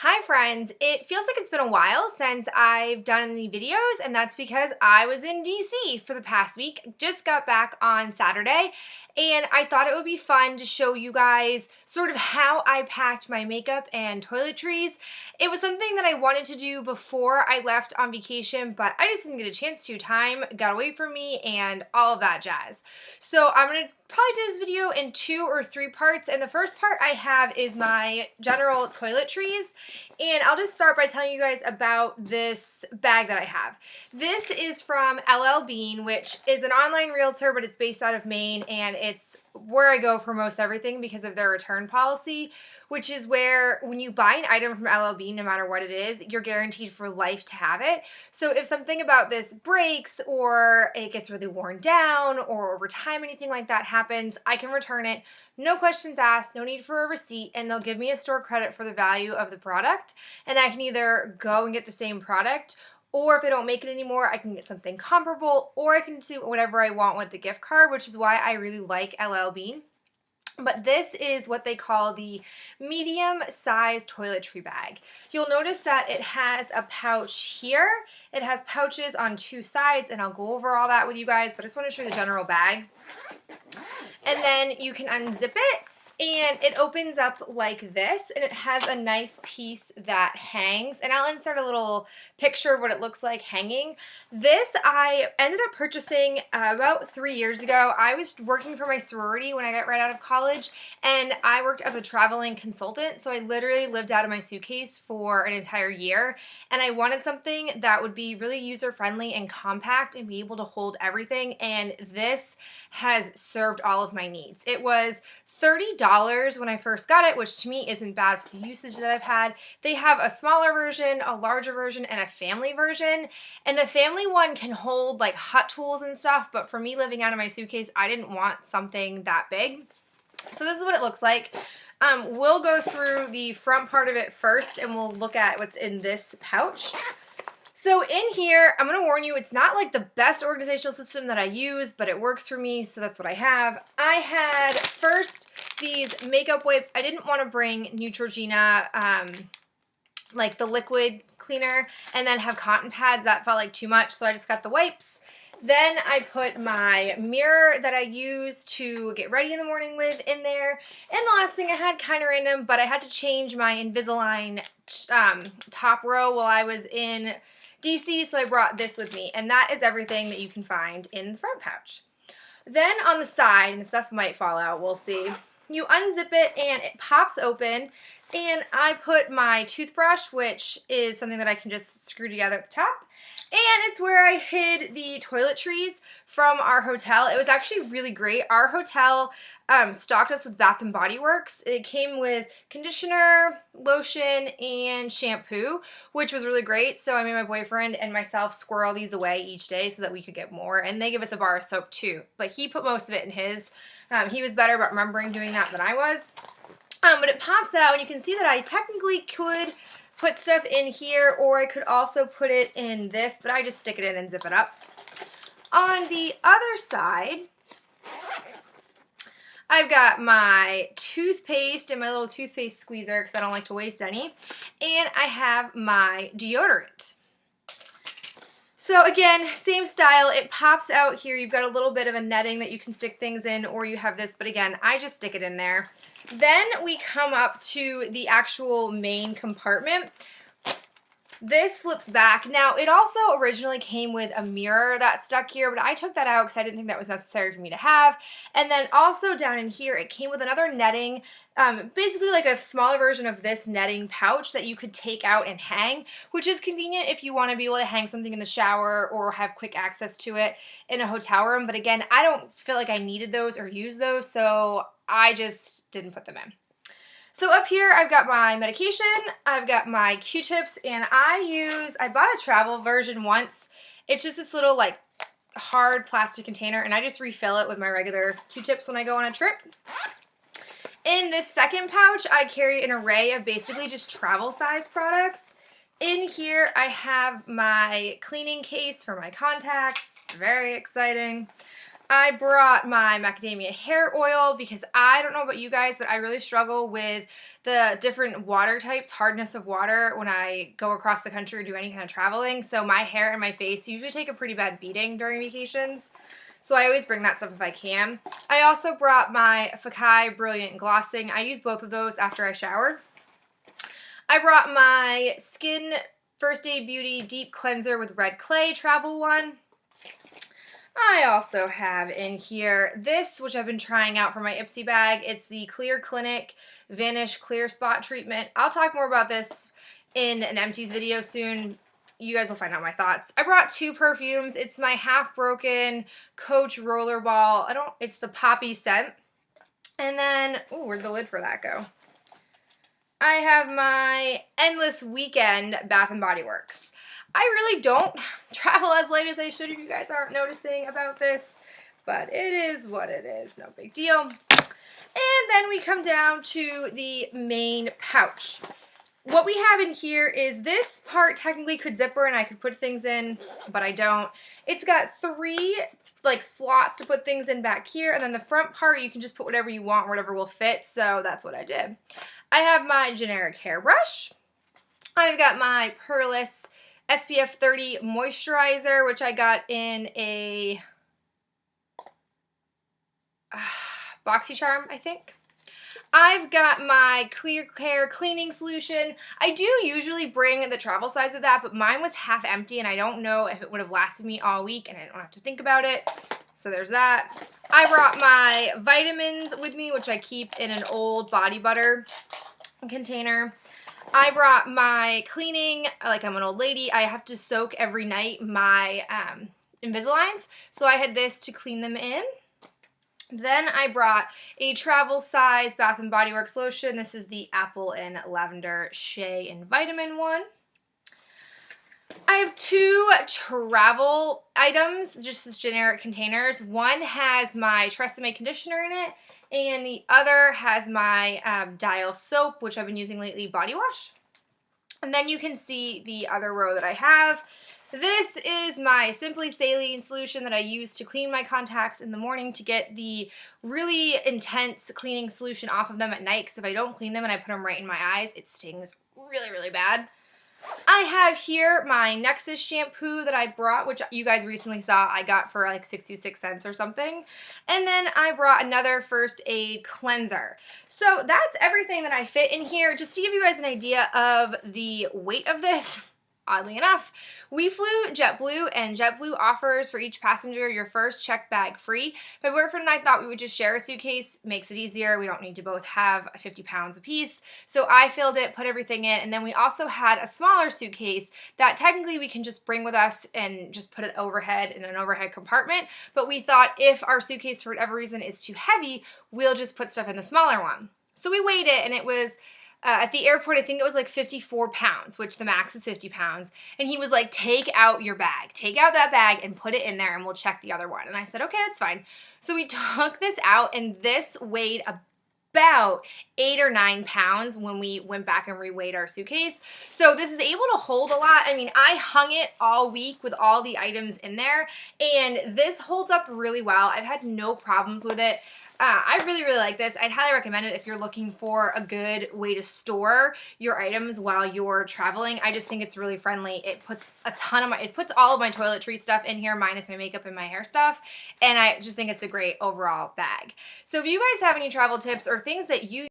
Hi friends, it feels like it's been a while since I've done any videos, and that's because I was in DC for the past week. Just got back on Saturday, and I thought it would be fun to show you guys sort of how I packed my makeup and toiletries. It was something that I wanted to do before I left on vacation, but I just didn't get a chance to. Time got away from me and all of that jazz. So I'm going to probably do this video in 2 or 3 parts, and the first part I have is my general toiletries. And I'll just start by telling you guys about this bag that I have. This is from LL Bean, which is an online realtor, but it's based out of Maine, and it's where I go for most everything because of their return policy, which is where when you buy an item from LL Bean, no matter what it is, you're guaranteed for life to have it. So if something about this breaks or it gets really worn down or over time anything like that happens, I can return it. No questions asked, no need for a receipt, and they'll give me a store credit for the value of the product, and I can either go and get the same product, or if they don't make it anymore, I can get something comparable, or I can do whatever I want with the gift card, which is why I really like LL Bean. But this is what they call the medium-sized toiletry bag. You'll notice that it has a pouch here. It has pouches on 2 sides, and I'll go over all that with you guys, but I just want to show you the general bag. And then you can unzip it, and it opens up like this, and it has a nice piece that hangs, and I'll insert a little picture of what it looks like hanging. This I ended up purchasing about 3 years ago. I was working for my sorority when I got right out of college, and I worked as a traveling consultant, so I literally lived out of my suitcase for an entire year, and I wanted something that would be really user-friendly and compact and be able to hold everything, and this has served all of my needs. It was $30 when I first got it, which to me isn't bad for the usage that I've had. They have a smaller version, a larger version, and a family version. And the family one can hold like Hot Tools and stuff, but for me living out of my suitcase, I didn't want something that big. So this is what it looks like. We'll go through the front part of it first, and we'll look at what's in this pouch. So in here, I'm going to warn you, it's not like the best organizational system that I use, but it works for me, so that's what I have. I had first these makeup wipes. I didn't want to bring Neutrogena, like the liquid cleaner, and then have cotton pads. That felt like too much, so I just got the wipes. Then I put my mirror that I use to get ready in the morning with in there. And the last thing I had, kind of random, but I had to change my Invisalign top row while I was in DC, so I brought this with me, and that is everything that you can find in the front pouch. Then on the side, and stuff might fall out, we'll see, you unzip it and it pops open, and I put my toothbrush, which is something that I can just screw together at the top, and it's where I hid the toiletries from our hotel. It was actually really great. Our hotel stocked us with Bath & Body Works. It came with conditioner, lotion, and shampoo, which was really great. So I made my boyfriend and myself squirrel these away each day so that we could get more. And they give us a bar of soap too, but he put most of it in his. He was better about remembering doing that than I was. But it pops out, and you can see that I technically could put stuff in here, or I could also put it in this, but I just stick it in and zip it up. On the other side, I've got my toothpaste and my little toothpaste squeezer because I don't like to waste any, and I have my deodorant. So again, same style, it pops out here. You've got a little bit of a netting that you can stick things in, or you have this, but again, I just stick it in there. Then we come up to the actual main compartment. This flips back. Now, it also originally came with a mirror that stuck here, but I took that out because I didn't think that was necessary for me to have. And then also down in here, it came with another netting, basically like a smaller version of this netting pouch that you could take out and hang, which is convenient if you want to be able to hang something in the shower or have quick access to it in a hotel room. But again, I don't feel like I needed those or use those, so I just didn't put them in. So up here, I've got my medication, I've got my Q-tips, and I bought a travel version once. It's just this little like hard plastic container, and I just refill it with my regular Q-tips when I go on a trip. In this second pouch, I carry an array of basically just travel size products. In here, I have my cleaning case for my contacts, very exciting. I brought my macadamia hair oil because I don't know about you guys, but I really struggle with the different water types, hardness of water when I go across the country or do any kind of traveling. So my hair and my face usually take a pretty bad beating during vacations. So I always bring that stuff if I can. I also brought my Fakai Brilliant Glossing. I use both of those after I shower. I brought my Skin First Aid Beauty Deep Cleanser with Red Clay Travel one. I also have in here this, which I've been trying out for my Ipsy bag. It's the Clear Clinic Vanish Clear Spot Treatment. I'll talk more about this in an empties video soon. You guys will find out my thoughts. I brought 2 perfumes. It's my Half Broken Coach Rollerball. It's the Poppy scent. And then, oh, where'd the lid for that go? I have my Endless Weekend Bath & Body Works. I really don't travel as light as I should if you guys aren't noticing about this, but it is what it is, no big deal. And then we come down to the main pouch. What we have in here is this part technically could zipper and I could put things in, but I don't. It's got 3 like slots to put things in back here, and then the front part you can just put whatever you want, whatever will fit, so that's what I did. I have my generic hairbrush. I've got my Purless SPF 30 moisturizer, which I got in a BoxyCharm, I think. I've got my Clear Care cleaning solution. I do usually bring the travel size of that, but mine was half empty and I don't know if it would have lasted me all week and I don't have to think about it. So there's that. I brought my vitamins with me, which I keep in an old body butter container. I brought my cleaning, like I'm an old lady, I have to soak every night my Invisaligns, so I had this to clean them in. Then I brought a travel size Bath & Body Works lotion. This is the Apple and Lavender Shea and Vitamin one. I have 2 travel items, just as generic containers. One has my Tresemme conditioner in it, and the other has my Dial soap, which I've been using lately, body wash. And then you can see the other row that I have. This is my Simply Saline solution that I use to clean my contacts in the morning to get the really intense cleaning solution off of them at night, because if I don't clean them and I put them right in my eyes, it stings really, really bad. I have here my Nexus shampoo that I brought, which you guys recently saw I got for like 66 cents or something. And then I brought another First Aid cleanser. So that's everything that I fit in here. Just to give you guys an idea of the weight of this, oddly enough, we flew JetBlue, and JetBlue offers for each passenger your first checked bag free. My boyfriend and I thought we would just share a suitcase, makes it easier. We don't need to both have 50 pounds apiece. So I filled it, put everything in, and then we also had a smaller suitcase that technically we can just bring with us and just put it overhead in an overhead compartment. But we thought if our suitcase for whatever reason is too heavy, we'll just put stuff in the smaller one. So we weighed it, and it was at the airport, I think it was like 54 pounds, which the max is 50 pounds. And he was like, take out your bag. Take out that bag and put it in there and we'll check the other one. And I said, okay, that's fine. So we took this out, and this weighed about 8 or 9 pounds when we went back and reweighed our suitcase. So this is able to hold a lot. I mean, I hung it all week with all the items in there, and this holds up really well. I've had no problems with it. I really, really like this. I'd highly recommend it if you're looking for a good way to store your items while you're traveling. I just think it's really friendly. It puts it puts all of my toiletry stuff in here, minus my makeup and my hair stuff, and I just think it's a great overall bag. So if you guys have any travel tips or things that you